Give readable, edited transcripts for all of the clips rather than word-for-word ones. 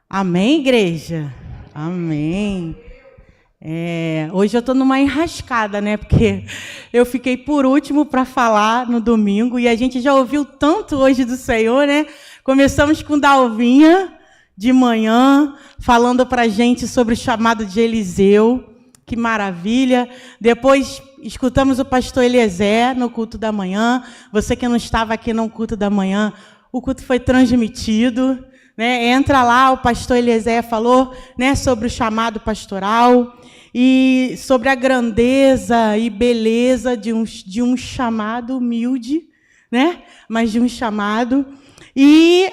Amém, igreja? Amém. Hoje eu estou numa enrascada, né? Porque eu fiquei por último para falar no domingo e a gente já ouviu tanto hoje do Senhor, né? Começamos com Dalvinha de manhã, falando para a gente sobre o chamado de Eliseu. Que maravilha. Depois escutamos o pastor Eliezer no culto da manhã. Você que não estava aqui no culto da manhã, o culto foi transmitido. Né? Entra lá, o pastor Eliezer falou, né, sobre o chamado pastoral e sobre a grandeza e beleza de um chamado humilde, né? Mas de um chamado. E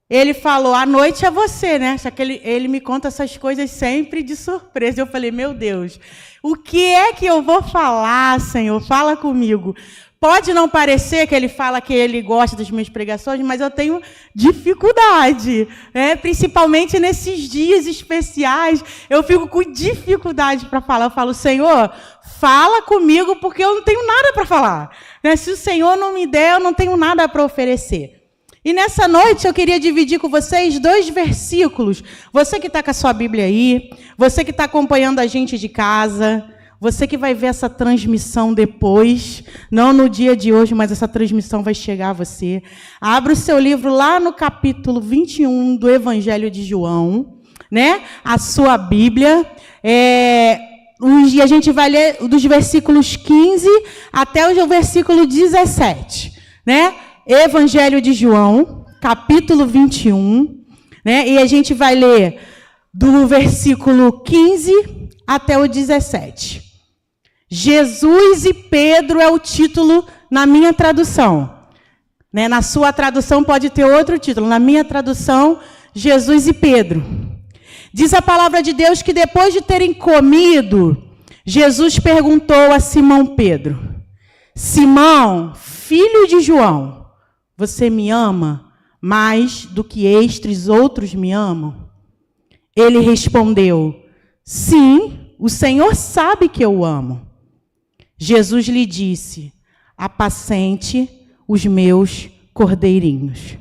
ele falou, a noite é você, né? Só que ele me conta essas coisas sempre de surpresa. Eu falei, meu Deus, o que é que eu vou falar, Senhor? Fala comigo. Pode não parecer que ele fala que ele gosta das minhas pregações, mas eu tenho dificuldade, né? Principalmente nesses dias especiais, eu fico com dificuldade para falar. Eu falo, Senhor, fala comigo, porque eu não tenho nada para falar. Né? Se o Senhor não me der, eu não tenho nada para oferecer. E nessa noite eu queria dividir com vocês 2 versículos. Você que está com a sua Bíblia aí, você que está acompanhando a gente de casa, você que vai ver essa transmissão depois, não no dia de hoje, mas essa transmissão vai chegar a você. Abra o seu livro lá no capítulo 21 do Evangelho de João, né? A sua Bíblia. E a gente vai ler dos versículos 15 até o versículo 17, né? Evangelho de João, capítulo 21, né? E a gente vai ler do versículo 15 até o 17. Jesus e Pedro é o título na minha tradução. Né? Na sua tradução pode ter outro título. Na minha tradução, Jesus e Pedro. Diz a palavra de Deus que depois de terem comido, Jesus perguntou a Simão Pedro: Simão, filho de João, você me ama mais do que estes outros me amam? Ele respondeu: sim, o Senhor sabe que eu amo. Jesus lhe disse: apacente os meus cordeirinhos.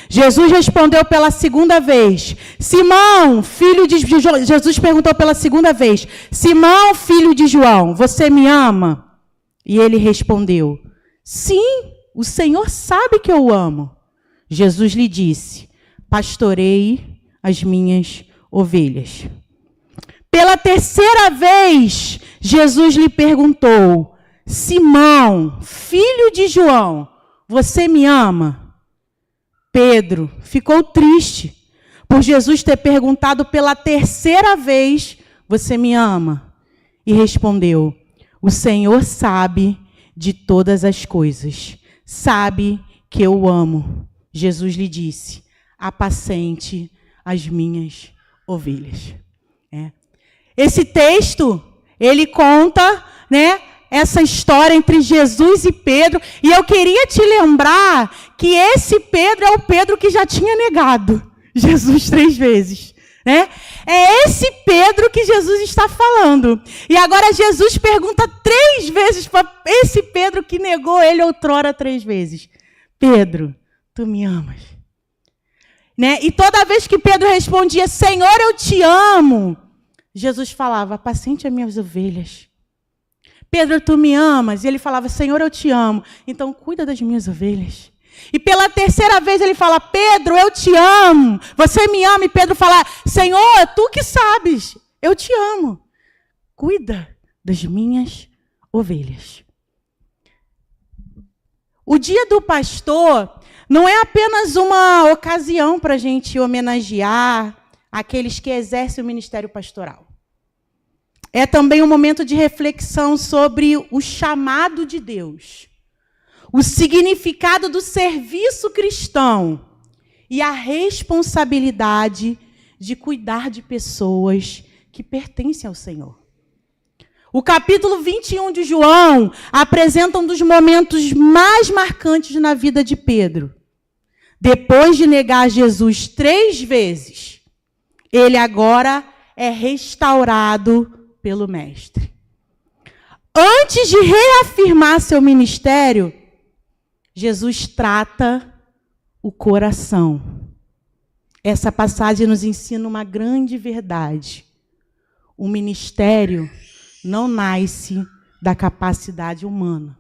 Jesus respondeu pela segunda vez: Simão, filho de João. Jesus perguntou pela segunda vez: Simão, filho de João, você me ama? E ele respondeu: sim, o Senhor sabe que eu amo. Jesus lhe disse: pastorei as minhas ovelhas. Pela terceira vez, Jesus lhe perguntou: Simão, filho de João, você me ama? Pedro ficou triste por Jesus ter perguntado pela terceira vez: você me ama? E respondeu: o Senhor sabe de todas as coisas, sabe que eu amo. Jesus lhe disse: apacente as minhas ovelhas. Esse texto, ele conta, né, essa história entre Jesus e Pedro. E eu queria te lembrar que esse Pedro é o Pedro que já tinha negado Jesus 3 vezes. Né? É esse Pedro que Jesus está falando. E agora Jesus pergunta 3 vezes para esse Pedro que negou ele outrora 3 vezes: Pedro, tu me amas? Né? E toda vez que Pedro respondia: Senhor, eu te amo, Jesus falava: apacente as minhas ovelhas. Pedro, tu me amas? E ele falava: Senhor, eu te amo, então cuida das minhas ovelhas. E pela terceira vez ele fala: Pedro, eu te amo, você me ama? E Pedro fala: Senhor, tu que sabes, eu te amo, cuida das minhas ovelhas. O dia do pastor não é apenas uma ocasião para a gente homenagear aqueles que exercem o ministério pastoral. É também um momento de reflexão sobre o chamado de Deus, o significado do serviço cristão e a responsabilidade de cuidar de pessoas que pertencem ao Senhor. O capítulo 21 de João apresenta um dos momentos mais marcantes na vida de Pedro. Depois de negar Jesus 3 vezes, ele agora é restaurado pelo Mestre. Antes de reafirmar seu ministério, Jesus trata o coração. essa passagem nos ensina uma grande verdade. O ministério não nasce da capacidade humana,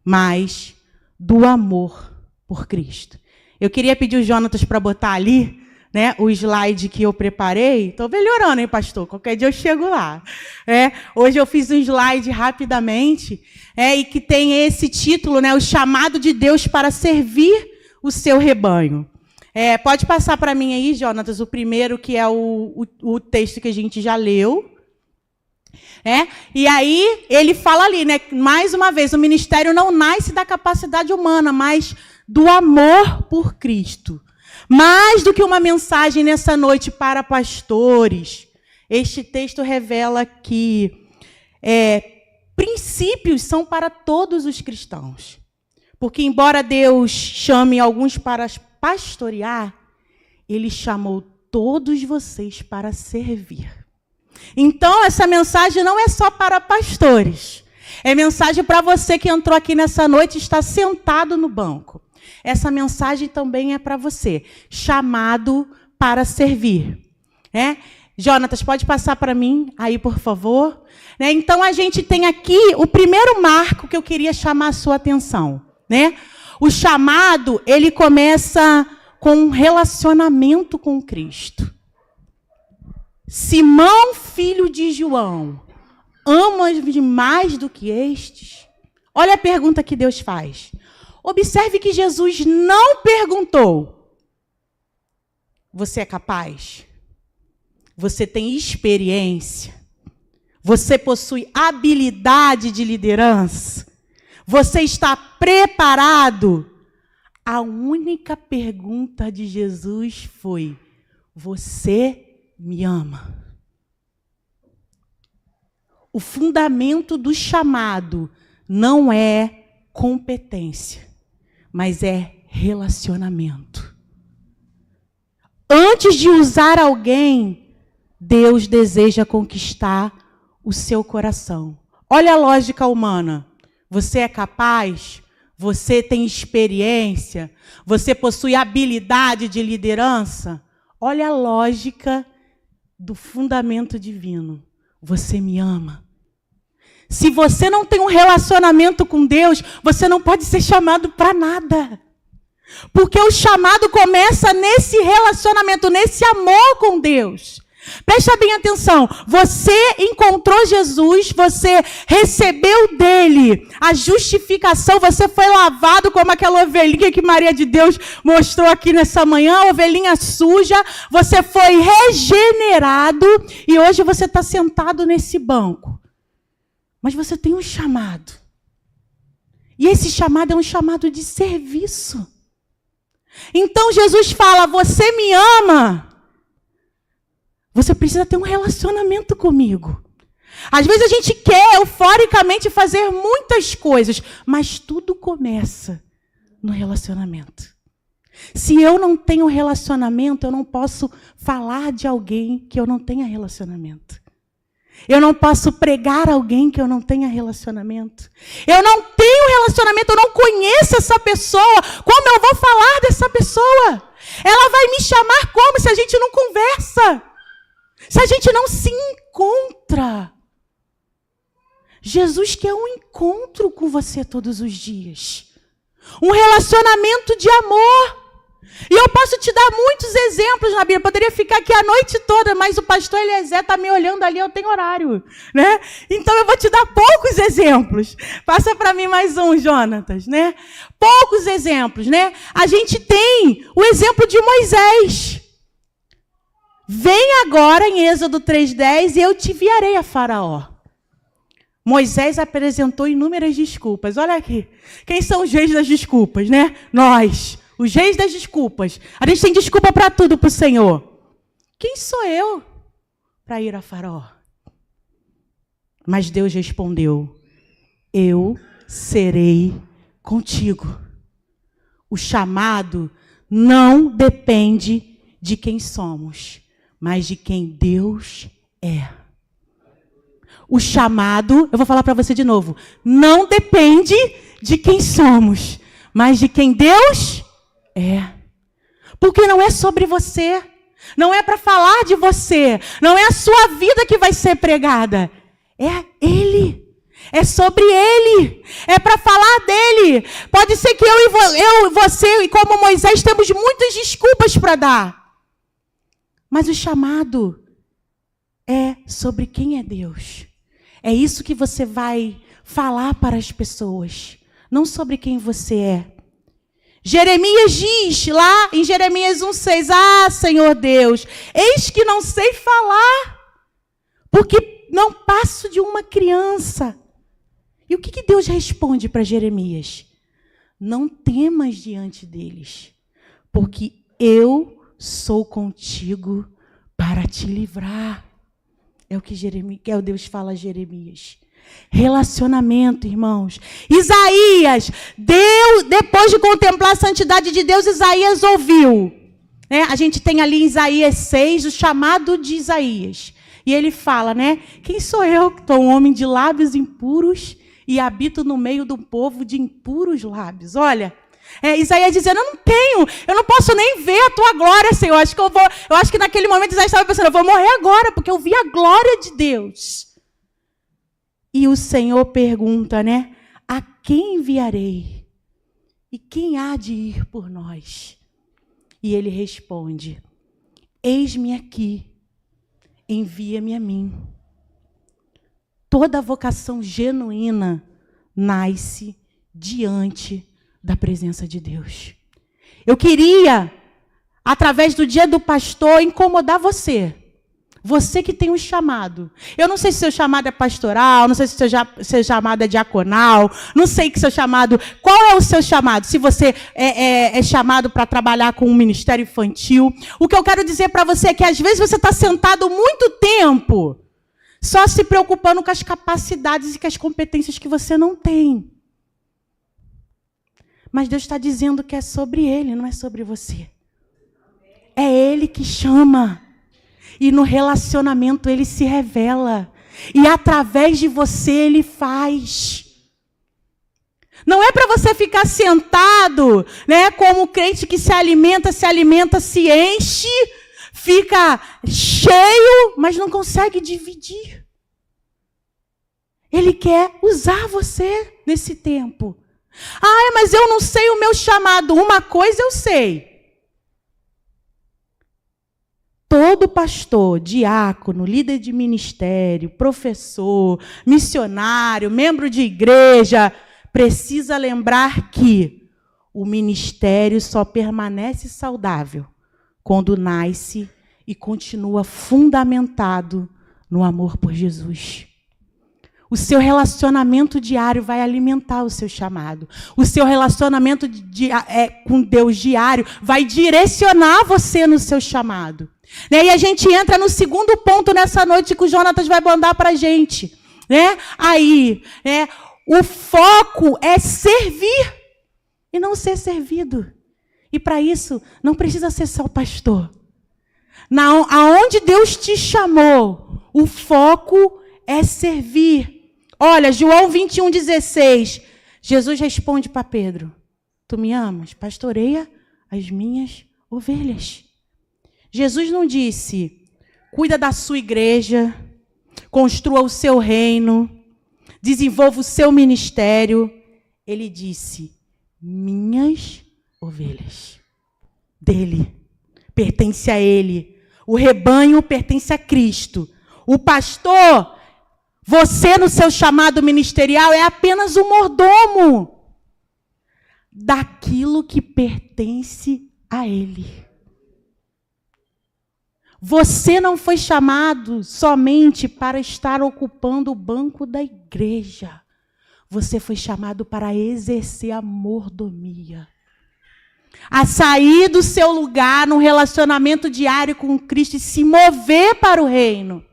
mas do amor por Cristo. Eu queria pedir o Jonatas para botar ali, né, o slide que eu preparei. Estou melhorando, hein, pastor? Qualquer dia eu chego lá. Hoje eu fiz um slide rapidamente, e que tem esse título, né, o chamado de Deus para servir o seu rebanho. Pode passar para mim aí, Jonatas, o primeiro, que é o texto que a gente já leu. E aí ele fala ali, né, mais uma vez, o ministério não nasce da capacidade humana, mas do amor por Cristo. Mais do que uma mensagem nessa noite para pastores, este texto revela que princípios são para todos os cristãos. Porque, embora Deus chame alguns para pastorear, Ele chamou todos vocês para servir. Então, essa mensagem não é só para pastores. É mensagem para você que entrou aqui nessa noite e está sentado no banco. Essa mensagem também é para você, chamado para servir. Jonatas, pode passar para mim aí, por favor? Então, a gente tem aqui o primeiro marco que eu queria chamar a sua atenção. O chamado, ele começa com um relacionamento com Cristo. Simão, filho de João, amas-me mais do que estes? Olha a pergunta que Deus faz. Observe que Jesus não perguntou: você é capaz? Você tem experiência? Você possui habilidade de liderança? Você está preparado? A única pergunta de Jesus foi: você me ama? O fundamento do chamado não é competência, mas é relacionamento. Antes de usar alguém, Deus deseja conquistar o seu coração. Olha a lógica humana. Você é capaz? Você tem experiência? Você possui habilidade de liderança? Olha a lógica do fundamento divino. Você me ama. Se você não tem um relacionamento com Deus, você não pode ser chamado para nada. Porque o chamado começa nesse relacionamento, nesse amor com Deus. Presta bem atenção. Você encontrou Jesus, você recebeu dele a justificação, você foi lavado como aquela ovelhinha que Maria de Deus mostrou aqui nessa manhã, ovelhinha suja. Você foi regenerado e hoje você está sentado nesse banco. Mas você tem um chamado. E esse chamado é um chamado de serviço. Então Jesus fala: você me ama? Você precisa ter um relacionamento comigo. Às vezes a gente quer euforicamente fazer muitas coisas, mas tudo começa no relacionamento. Se eu não tenho relacionamento, eu não posso falar de alguém que eu não tenha relacionamento. Eu não posso pregar alguém que eu não tenha relacionamento. Eu não tenho relacionamento, eu não conheço essa pessoa. Como eu vou falar dessa pessoa? Ela vai me chamar como se a gente não conversa? Se a gente não se encontra? Jesus quer um encontro com você todos os dias. Um relacionamento de amor. E eu posso te dar muitos exemplos na Bíblia. Eu poderia ficar aqui a noite toda, mas o pastor Eliezer está me olhando ali, eu tenho horário, né? Então eu vou te dar poucos exemplos. Passa para mim mais um, Jonatas, né? Poucos exemplos, né? A gente tem o exemplo de Moisés. Vem agora em Êxodo 3:10 e eu te enviarei a Faraó. Moisés apresentou inúmeras desculpas. Olha aqui. Quem são os reis das desculpas, né? Nós. Os reis das desculpas. A gente tem desculpa para tudo para o Senhor. Quem sou eu para ir a Faraó? Mas Deus respondeu: eu serei contigo. O chamado não depende de quem somos, mas de quem Deus é. O chamado, eu vou falar para você de novo, não depende de quem somos, mas de quem Deus é. Porque não é sobre você. Não é para falar de você. Não é a sua vida que vai ser pregada. É Ele. É sobre Ele. É para falar dEle. Pode ser que eu e você, e como Moisés, temos muitas desculpas para dar. Mas o chamado é sobre quem é Deus. É isso que você vai falar para as pessoas. Não sobre quem você é. Jeremias diz lá em Jeremias 1,6, ah, Senhor Deus, eis que não sei falar, porque não passo de uma criança. E o que Deus responde para Jeremias? Não temas diante deles, porque eu sou contigo para te livrar. É o que Deus fala a Jeremias. Relacionamento, irmãos. Isaías, depois de contemplar a santidade de Deus, Isaías ouviu. A gente tem ali em Isaías 6, o chamado de Isaías. E ele fala, quem sou eu, que sou um homem de lábios impuros e habito no meio do povo de impuros lábios? Olha, Isaías dizendo, eu não posso nem ver a tua glória, Senhor. Eu acho que naquele momento Isaías estava pensando, eu vou morrer agora, porque eu vi a glória de Deus. E o Senhor pergunta, a quem enviarei? E quem há de ir por nós? E ele responde, eis-me aqui, envia-me a mim. Toda vocação genuína nasce diante da presença de Deus. Eu queria, através do Dia do Pastor, incomodar você. Você que tem um chamado. Eu não sei se seu chamado é pastoral, não sei se seu chamado é diaconal, não sei que seu chamado... Qual é o seu chamado? Se você é chamado para trabalhar com um ministério infantil. O que eu quero dizer para você é que às vezes você está sentado muito tempo só se preocupando com as capacidades e com as competências que você não tem. Mas Deus está dizendo que é sobre Ele, não é sobre você. É Ele que chama. E no relacionamento Ele se revela. E através de você Ele faz. Não é para você ficar sentado, como crente que se alimenta, se enche, fica cheio, mas não consegue dividir. Ele quer usar você nesse tempo. Ah, mas eu não sei o meu chamado. Uma coisa eu sei. Todo pastor, diácono, líder de ministério, professor, missionário, membro de igreja, precisa lembrar que o ministério só permanece saudável quando nasce e continua fundamentado no amor por Jesus. O seu relacionamento diário vai alimentar o seu chamado. O seu relacionamento com Deus diário vai direcionar você no seu chamado. E a gente entra no segundo ponto nessa noite que o Jonatas vai mandar para a gente. O foco é servir e não ser servido. E para isso, não precisa ser só pastor. Aonde Deus te chamou, o foco é servir. Olha, João 21:16, Jesus responde para Pedro, tu me amas? Pastoreia as minhas ovelhas. Jesus não disse, cuida da sua igreja, construa o seu reino, desenvolva o seu ministério. Ele disse, minhas ovelhas. Dele, pertence a Ele. O rebanho pertence a Cristo. O pastor, você no seu chamado ministerial é apenas o mordomo daquilo que pertence a Ele. Você não foi chamado somente para estar ocupando o banco da igreja. Você foi chamado para exercer a mordomia. A sair do seu lugar no relacionamento diário com Cristo e se mover para o reino.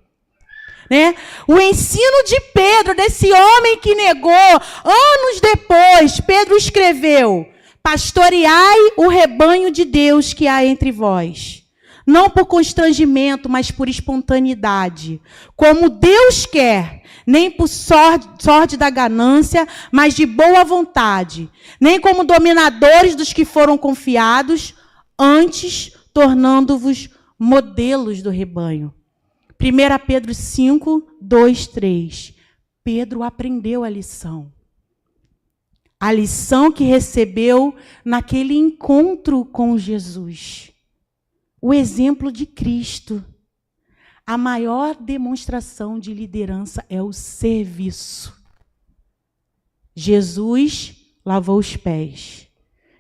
O ensino de Pedro, desse homem que negou, anos depois, Pedro escreveu, pastoreai o rebanho de Deus que há entre vós. Não por constrangimento, mas por espontaneidade. Como Deus quer, nem por sorte da ganância, mas de boa vontade. Nem como dominadores dos que foram confiados, antes tornando-vos modelos do rebanho. 1 Pedro 5, 2, 3. Pedro aprendeu a lição. A lição que recebeu naquele encontro com Jesus. O exemplo de Cristo. A maior demonstração de liderança é o serviço. Jesus lavou os pés.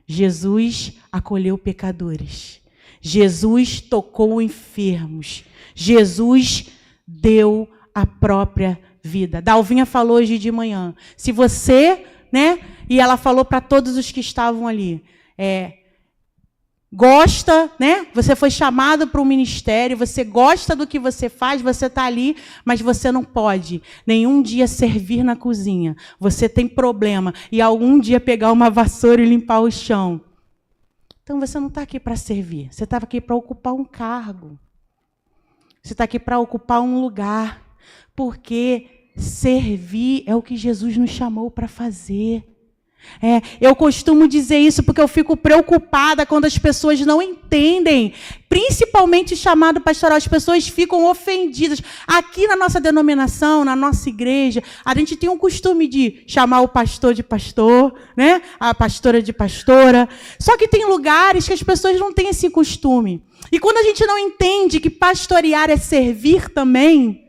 Jesus acolheu pecadores. Jesus tocou enfermos. Jesus deu a própria vida. Dalvinha falou hoje de manhã. Se você, e ela falou para todos os que estavam ali, gosta, você foi chamado para o ministério, você gosta do que você faz, você está ali, mas você não pode nenhum dia servir na cozinha. Você tem problema e algum dia pegar uma vassoura e limpar o chão. Então você não está aqui para servir, você estava aqui para ocupar um cargo. Você está aqui para ocupar um lugar, porque servir é o que Jesus nos chamou para fazer. Eu costumo dizer isso porque eu fico preocupada quando as pessoas não entendem, principalmente o chamado pastoral, as pessoas ficam ofendidas. Aqui na nossa denominação, na nossa igreja, a gente tem um costume de chamar o pastor de pastor, a pastora de pastora, só que tem lugares que as pessoas não têm esse costume. E quando a gente não entende que pastorear é servir também,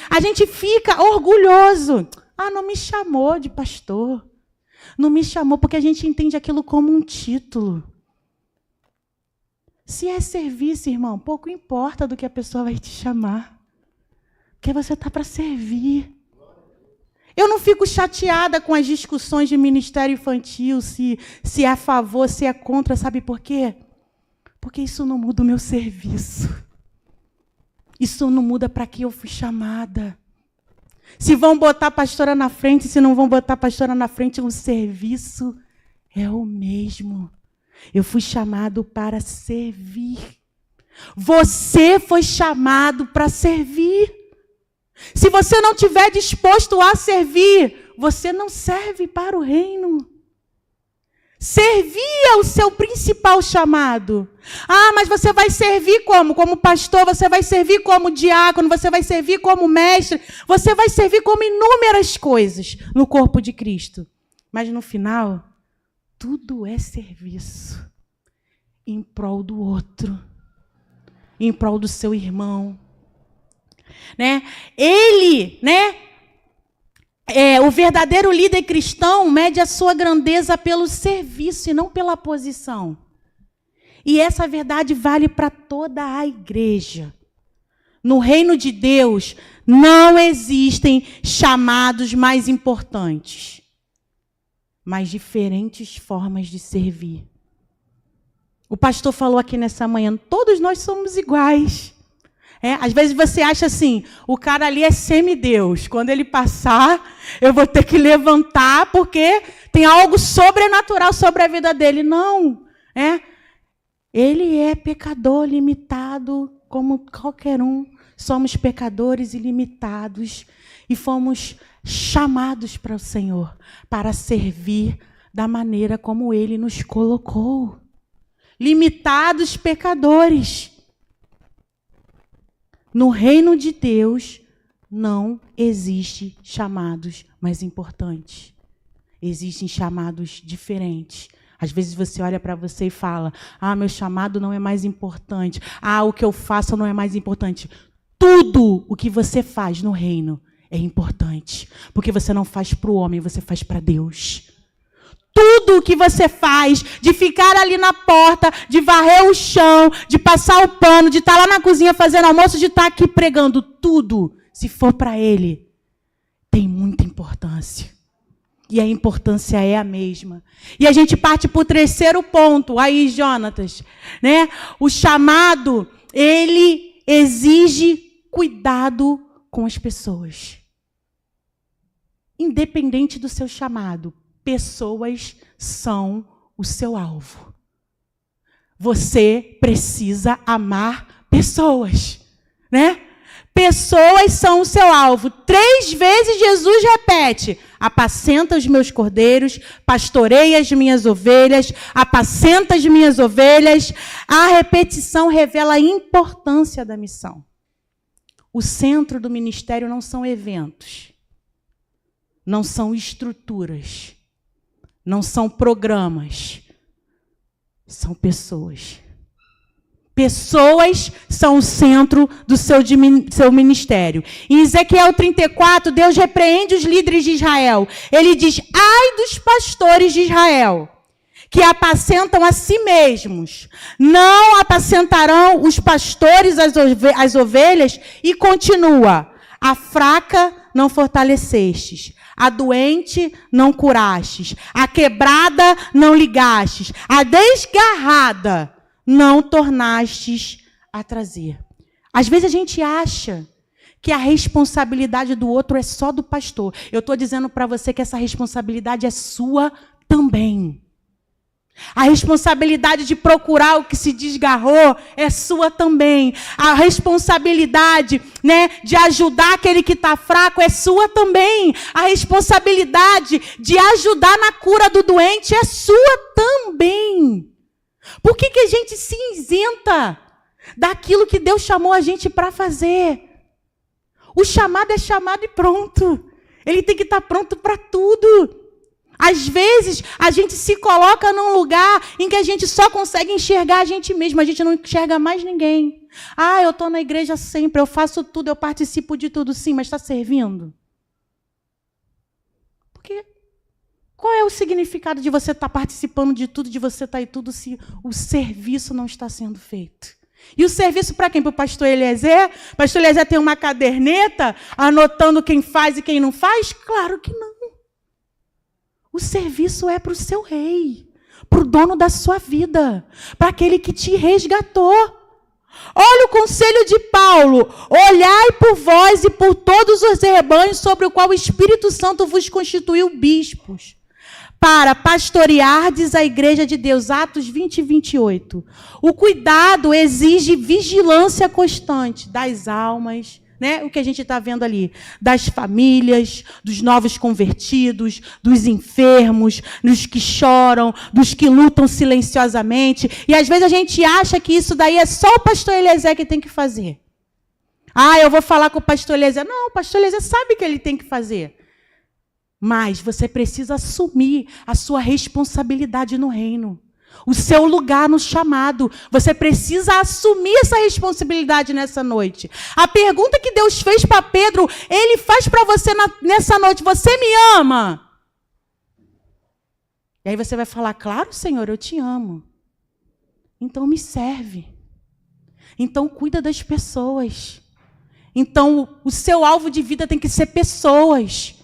a gente fica orgulhoso. Não me chamou de pastor. Não me chamou, porque a gente entende aquilo como um título. Se é serviço, irmão, pouco importa do que a pessoa vai te chamar. Porque você está para servir. Eu não fico chateada com as discussões de ministério infantil, se é a favor, se é contra, sabe por quê? Porque isso não muda o meu serviço. Isso não muda para que eu fui chamada. Se vão botar a pastora na frente, se não vão botar a pastora na frente, o serviço é o mesmo. Eu fui chamado para servir. Você foi chamado para servir. Se você não estiver disposto a servir, você não serve para o reino. Servir é o seu principal chamado. Mas você vai servir como? Como pastor, você vai servir como diácono, você vai servir como mestre, você vai servir como inúmeras coisas no corpo de Cristo. Mas no final, tudo é serviço. Em prol do outro. Em prol do seu irmão. Ele, o verdadeiro líder cristão mede a sua grandeza pelo serviço e não pela posição. E essa verdade vale para toda a igreja. No reino de Deus, não existem chamados mais importantes, mas diferentes formas de servir. O pastor falou aqui nessa manhã, todos nós somos iguais. Às vezes você acha assim, o cara ali é semideus. Quando ele passar, eu vou ter que levantar porque tem algo sobrenatural sobre a vida dele. Não, ele é pecador limitado como qualquer um. Somos pecadores ilimitados e fomos chamados para o Senhor, para servir da maneira como Ele nos colocou. Limitados pecadores. No reino de Deus, não existe chamados mais importantes. Existem chamados diferentes. Às vezes você olha para você e fala, meu chamado não é mais importante. O que eu faço não é mais importante. Tudo o que você faz no reino é importante. Porque você não faz para o homem, você faz para Deus. Tudo o que você faz, de ficar ali na porta, de varrer o chão, de passar o pano, de estar lá na cozinha fazendo almoço, de estar aqui pregando, tudo, se for para Ele, tem muita importância. E a importância é a mesma. E a gente parte para o terceiro ponto, aí, Jonatas, O chamado, ele exige cuidado com as pessoas. Independente do seu chamado, pessoas são o seu alvo. Você precisa amar pessoas, Pessoas são o seu alvo. 3 vezes Jesus repete: apacenta os meus cordeiros, pastorei as minhas ovelhas, apacenta as minhas ovelhas. A repetição revela a importância da missão. O centro do ministério não são eventos, não são estruturas, não são programas, são pessoas. Pessoas são o centro do seu ministério. Em Ezequiel 34, Deus repreende os líderes de Israel. Ele diz: ai dos pastores de Israel, que apacentam a si mesmos. Não apacentarão os pastores as ovelhas. E continua: a fraca não fortalecestes, a doente não curastes, a quebrada não ligastes, a desgarrada não tornastes a trazer. Às vezes a gente acha que a responsabilidade do outro é só do pastor. Eu estou dizendo para você que essa responsabilidade é sua também. A responsabilidade de procurar o que se desgarrou é sua também. A responsabilidade, de ajudar aquele que está fraco é sua também. A responsabilidade de ajudar na cura do doente é sua também. Por que a gente se isenta daquilo que Deus chamou a gente para fazer? O chamado é chamado e pronto. Ele tem que estar pronto para tudo. Às vezes, a gente se coloca num lugar em que a gente só consegue enxergar a gente mesmo, a gente não enxerga mais ninguém. Ah, eu estou na igreja sempre, eu faço tudo, eu participo de tudo, sim, mas está servindo? Porque qual é o significado de você estar participando de tudo, de você estar em tudo, se o serviço não está sendo feito? E o serviço para quem? Para o pastor Eliezer? O pastor Eliezer tem uma caderneta anotando quem faz e quem não faz? Claro que não. O serviço é para o seu rei, para o dono da sua vida, para aquele que te resgatou. Olha o conselho de Paulo: olhai por vós e por todos os rebanhos sobre o qual o Espírito Santo vos constituiu bispos, para pastoreardes a igreja de Deus. Atos 20 e 28. O cuidado exige vigilância constante das almas, o que a gente está vendo ali, das famílias, dos novos convertidos, dos enfermos, dos que choram, dos que lutam silenciosamente. E às vezes a gente acha que isso daí é só o pastor Eliezer que tem que fazer. Ah, eu vou falar com o pastor Eliezer. Não, o pastor Eliezer sabe o que ele tem que fazer. Mas você precisa assumir a sua responsabilidade no reino. O seu lugar no chamado. Você precisa assumir essa responsabilidade nessa noite. A pergunta que Deus fez para Pedro, Ele faz para você nessa noite: você me ama? E aí você vai falar: claro, Senhor, eu te amo. Então me serve. Então cuida das pessoas. Então o seu alvo de vida tem que ser pessoas.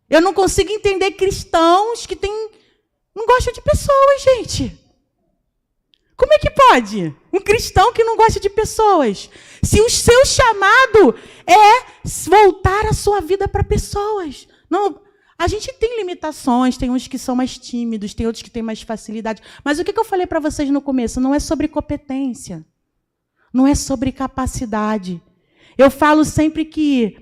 Eu não consigo entender cristãos que não gostam de pessoas, gente. Como é que pode? Um cristão que não gosta de pessoas. Se o seu chamado é voltar a sua vida para pessoas. Não, a gente tem limitações, tem uns que são mais tímidos, tem outros que têm mais facilidade. Mas o que eu falei para vocês no começo? Não é sobre competência. Não é sobre capacidade. Eu falo sempre que,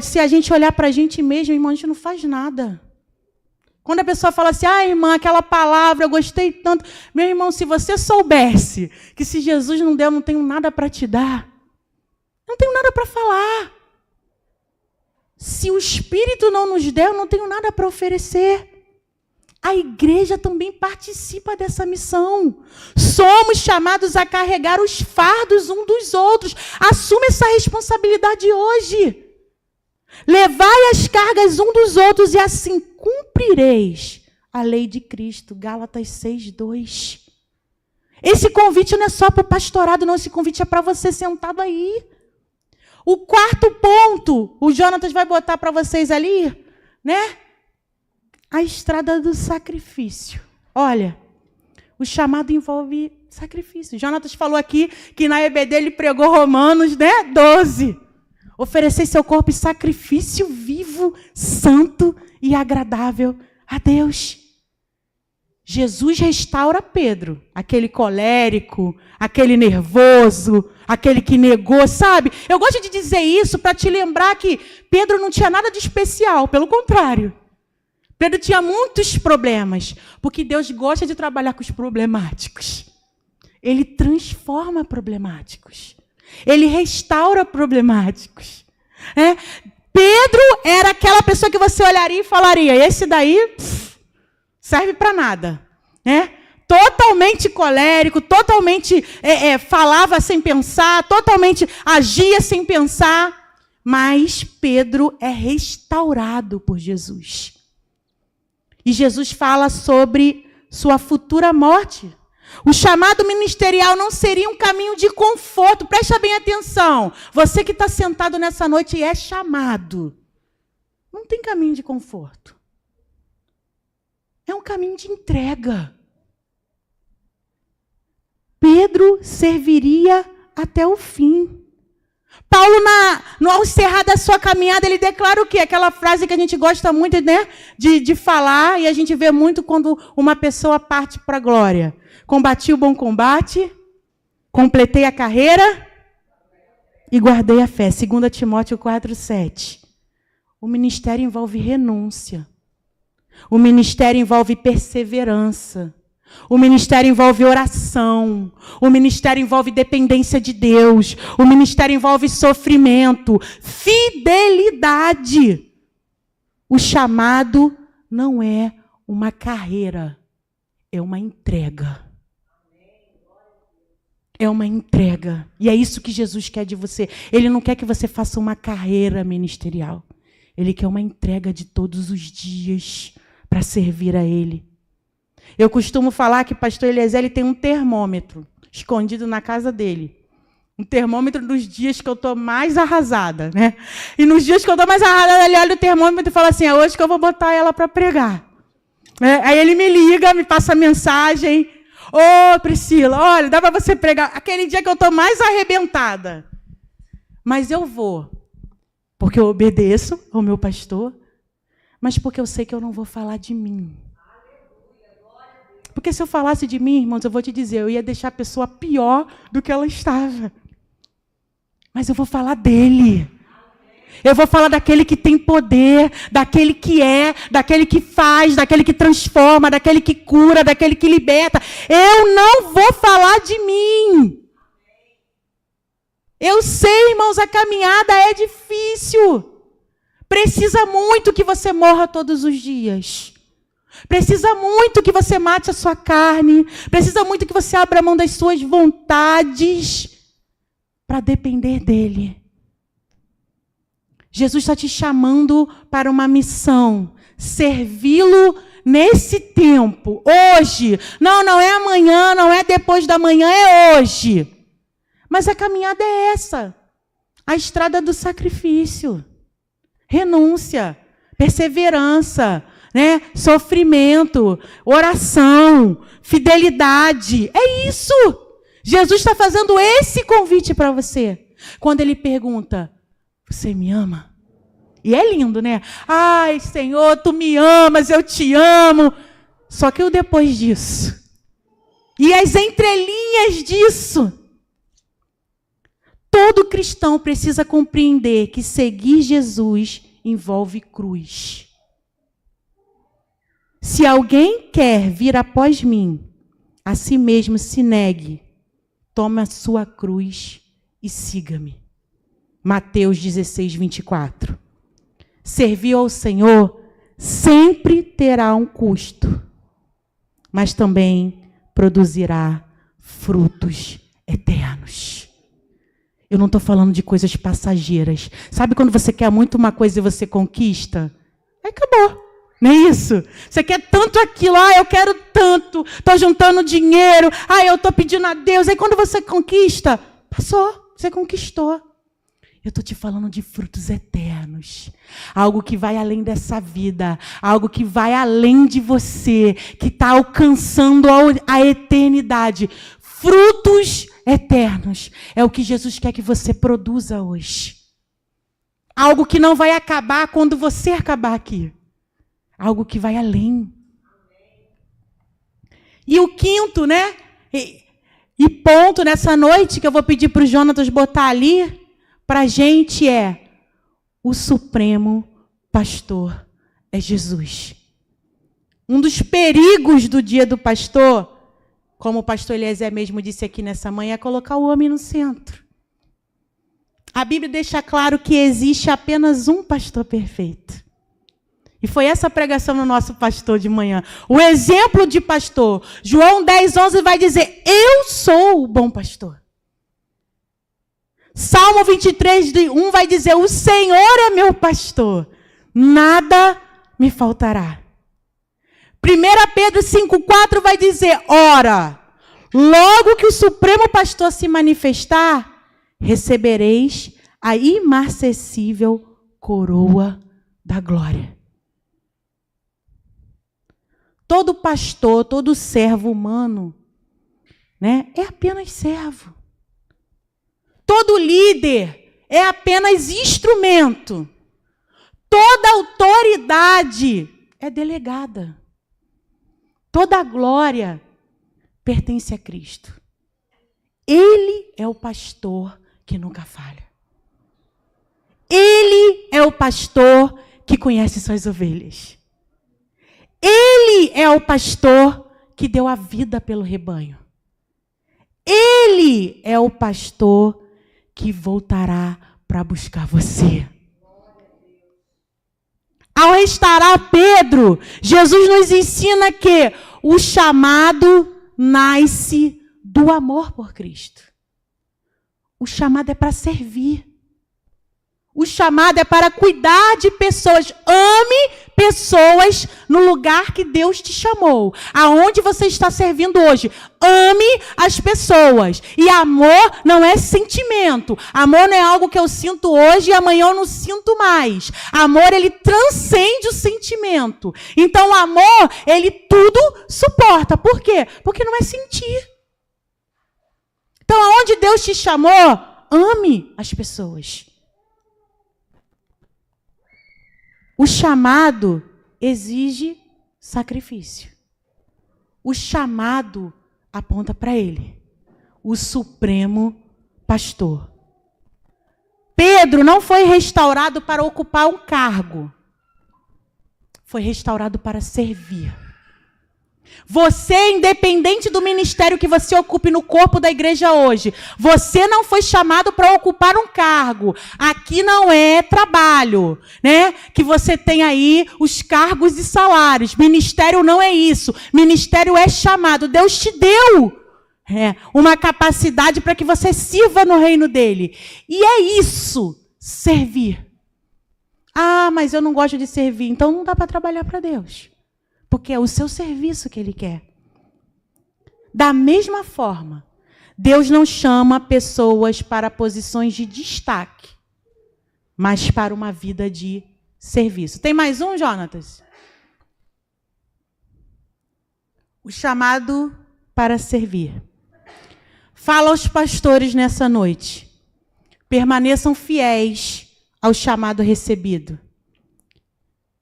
se a gente olhar para a gente mesmo, irmão, a gente não faz nada. Quando a pessoa fala assim: irmã, aquela palavra, eu gostei tanto. Meu irmão, se você soubesse que se Jesus não der, eu não tenho nada para te dar. Não tenho nada para falar. Se o Espírito não nos der, eu não tenho nada para oferecer. A igreja também participa dessa missão. Somos chamados a carregar os fardos um dos outros. Assume essa responsabilidade hoje. Levai as cargas um dos outros e assim cumprireis a lei de Cristo. Gálatas 6:2. Esse convite não é só para o pastorado, não. Esse convite é para você sentado aí. O 4º ponto, o Jonatas vai botar para vocês ali, a estrada do sacrifício. Olha, o chamado envolve sacrifício. Jonatas falou aqui que na EBD ele pregou Romanos, 12. Oferecer seu corpo em sacrifício vivo, santo e agradável a Deus. Jesus restaura Pedro, aquele colérico, aquele nervoso, aquele que negou, sabe? Eu gosto de dizer isso para te lembrar que Pedro não tinha nada de especial, pelo contrário. Pedro tinha muitos problemas, porque Deus gosta de trabalhar com os problemáticos. Ele transforma problemáticos. Ele restaura problemáticos. Pedro era aquela pessoa que você olharia e falaria, esse daí serve para nada. Totalmente colérico, totalmente falava sem pensar, totalmente agia sem pensar. Mas Pedro é restaurado por Jesus. E Jesus fala sobre sua futura morte. O chamado ministerial não seria um caminho de conforto. Presta bem atenção. Você que está sentado nessa noite e é chamado. Não tem caminho de conforto. É um caminho de entrega. Pedro serviria até o fim. Paulo, ao encerrar da sua caminhada, ele declara o quê? Aquela frase que a gente gosta muito, de falar, e a gente vê muito quando uma pessoa parte para a glória. Combati o bom combate, completei a carreira e guardei a fé. 2 Timóteo 4:7. O ministério envolve renúncia. O ministério envolve perseverança. O ministério envolve oração. O ministério envolve dependência de Deus. O ministério envolve sofrimento, fidelidade. O chamado não é uma carreira, é uma entrega. É uma entrega. E é isso que Jesus quer de você. Ele não quer que você faça uma carreira ministerial. Ele quer uma entrega de todos os dias para servir a Ele. Eu costumo falar que o pastor Eliezer ele tem um termômetro escondido na casa dele. Um termômetro dos dias que eu estou mais arrasada, E nos dias que eu estou mais arrasada, ele olha o termômetro e fala assim, é hoje que eu vou botar ela para pregar. Aí ele me liga, me passa mensagem. Ô, Priscila, olha, dá para você pregar. Aquele dia que eu estou mais arrebentada. Mas eu vou. Porque eu obedeço ao meu pastor. Mas porque eu sei que eu não vou falar de mim. Porque se eu falasse de mim, irmãos, eu vou te dizer, eu ia deixar a pessoa pior do que ela estava. Mas eu vou falar dele. Eu vou falar daquele que tem poder, daquele que é, daquele que faz, daquele que transforma, daquele que cura, daquele que liberta. Eu não vou falar de mim. Eu sei, irmãos, a caminhada é difícil. Precisa muito que você morra todos os dias. Precisa muito que você mate a sua carne. Precisa muito que você abra mão das suas vontades para depender dele. Jesus está te chamando para uma missão. Servi-lo nesse tempo, hoje. Não é amanhã, não é depois da manhã, é hoje. Mas a caminhada é essa. A estrada do sacrifício. Renúncia, perseverança, sofrimento, oração, fidelidade. É isso. Jesus está fazendo esse convite para você. Quando ele pergunta, você me ama? E é lindo, Ai, Senhor, tu me amas, eu te amo. Só que o depois disso. E as entrelinhas disso. Todo cristão precisa compreender que seguir Jesus envolve cruz. Se alguém quer vir após mim, a si mesmo se negue, tome a sua cruz e siga-me. Mateus 16:24. Servir ao Senhor sempre terá um custo, mas também produzirá frutos eternos. Eu não estou falando de coisas passageiras. Sabe quando você quer muito uma coisa e você conquista? Aí acabou. Não é isso? Você quer tanto aquilo, eu quero tanto, estou juntando dinheiro, eu estou pedindo a Deus. Aí quando você conquista, passou, você conquistou. Eu estou te falando de frutos eternos. Algo que vai além dessa vida. Algo que vai além de você. Que está alcançando a eternidade. Frutos eternos. É o que Jesus quer que você produza hoje. Algo que não vai acabar quando você acabar aqui. Algo que vai além. E o quinto, E ponto nessa noite que eu vou pedir para o Jonatas botar ali, para a gente o Supremo Pastor é Jesus. Um dos perigos do dia do pastor, como o pastor Eliezer mesmo disse aqui nessa manhã, é colocar o homem no centro. A Bíblia deixa claro que existe apenas um pastor perfeito. E foi essa pregação no nosso pastor de manhã. O exemplo de pastor. João 10:11 vai dizer, eu sou o bom pastor. Salmo 23:1 vai dizer, o Senhor é meu pastor, nada me faltará. 1 Pedro 5:4 vai dizer, ora, logo que o Supremo Pastor se manifestar, recebereis a imarcessível coroa da glória. Todo pastor, todo servo humano, né, é apenas servo. Todo líder é apenas instrumento. Toda autoridade é delegada. Toda a glória pertence a Cristo. Ele é o pastor que nunca falha. Ele é o pastor que conhece suas ovelhas. Ele é o pastor que deu a vida pelo rebanho. Ele é o pastor que voltará para buscar você. Ao restaurar Pedro, Jesus nos ensina que o chamado nasce do amor por Cristo. O chamado é para servir. O chamado é para cuidar de pessoas. Ame pessoas no lugar que Deus te chamou. Aonde você está servindo hoje. Ame as pessoas. E amor não é sentimento. Amor não é algo que eu sinto hoje e amanhã eu não sinto mais. Amor, ele transcende o sentimento. Então, o amor, ele tudo suporta. Por quê? Porque não é sentir. Então, aonde Deus te chamou, ame as pessoas. O chamado exige sacrifício. O chamado aponta para ele, o Supremo Pastor. Pedro não foi restaurado para ocupar um cargo. Foi restaurado para servir. Você, independente do ministério que você ocupe no corpo da igreja hoje, você não foi chamado para ocupar um cargo. Aqui não é trabalho, né? Que você tem aí os cargos e salários. Ministério não é isso. Ministério é chamado. Deus te deu uma capacidade para que você sirva no reino dele. E é isso, servir. Ah, mas eu não gosto de servir. Então não dá para trabalhar para Deus. Porque é o seu serviço que ele quer. Da mesma forma, Deus não chama pessoas para posições de destaque, mas para uma vida de serviço. Tem mais um, Jonatas? O chamado para servir. Fala aos pastores nessa noite. Permaneçam fiéis ao chamado recebido.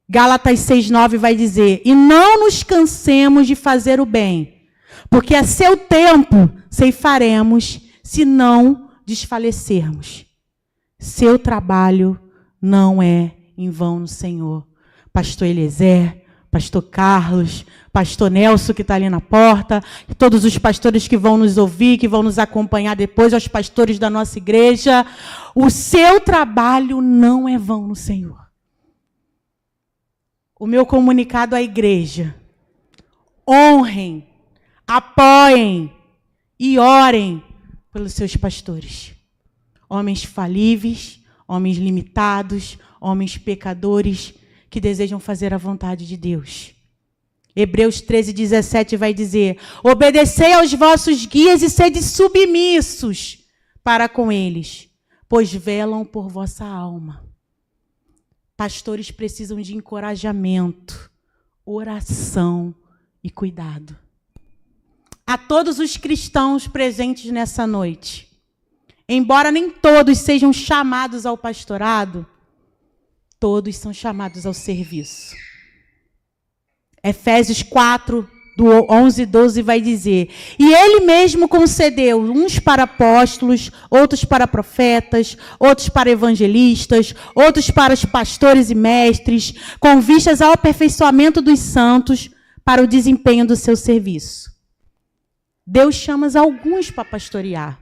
Gálatas 6:9 vai dizer, e não nos cansemos de fazer o bem, porque a seu tempo ceifaremos, se não desfalecermos. Seu trabalho não é em vão no Senhor. Pastor Eliezer, pastor Carlos, pastor Nelson que está ali na porta, e todos os pastores que vão nos ouvir, que vão nos acompanhar depois, aos pastores da nossa igreja, o seu trabalho não é vão no Senhor. O meu comunicado à igreja: honrem, apoiem e orem pelos seus pastores. Homens falíveis, homens limitados, homens pecadores que desejam fazer a vontade de Deus. Hebreus 13:17 vai dizer, obedecei aos vossos guias e sede submissos para com eles, pois velam por vossa alma. Pastores precisam de encorajamento, oração e cuidado. A todos os cristãos presentes nessa noite, embora nem todos sejam chamados ao pastorado, todos são chamados ao serviço. Efésios 4, do 11, 12, vai dizer: e ele mesmo concedeu uns para apóstolos, outros para profetas, outros para evangelistas, outros para os pastores e mestres, com vistas ao aperfeiçoamento dos santos, para o desempenho do seu serviço. Deus chama alguns para pastorear,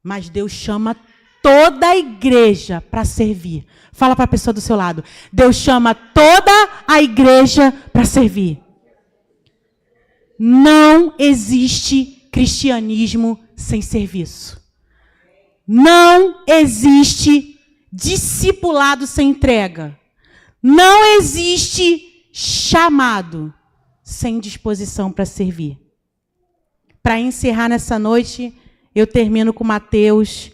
mas Deus chama toda a igreja para servir. Fala para a pessoa do seu lado: Deus chama toda a igreja para servir. Não existe cristianismo sem serviço. Não existe discipulado sem entrega. Não existe chamado sem disposição para servir. Para encerrar nessa noite, eu termino com Mateus,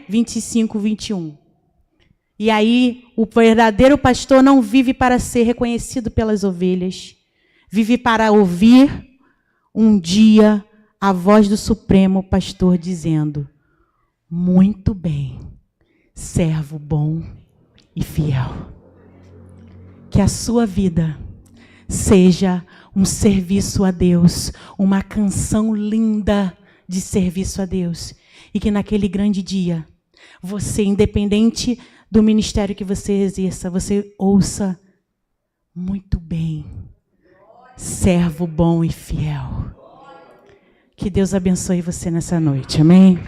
25, 21. E aí, o verdadeiro pastor não vive para ser reconhecido pelas ovelhas, vive para ouvir um dia a voz do Supremo Pastor dizendo: muito bem, servo bom e fiel. Que a sua vida seja um serviço a Deus, uma canção linda de serviço a Deus. E que naquele grande dia, você, independente do ministério que você exerça, você ouça: muito bem, servo bom e fiel. Que Deus abençoe você nessa noite. Amém?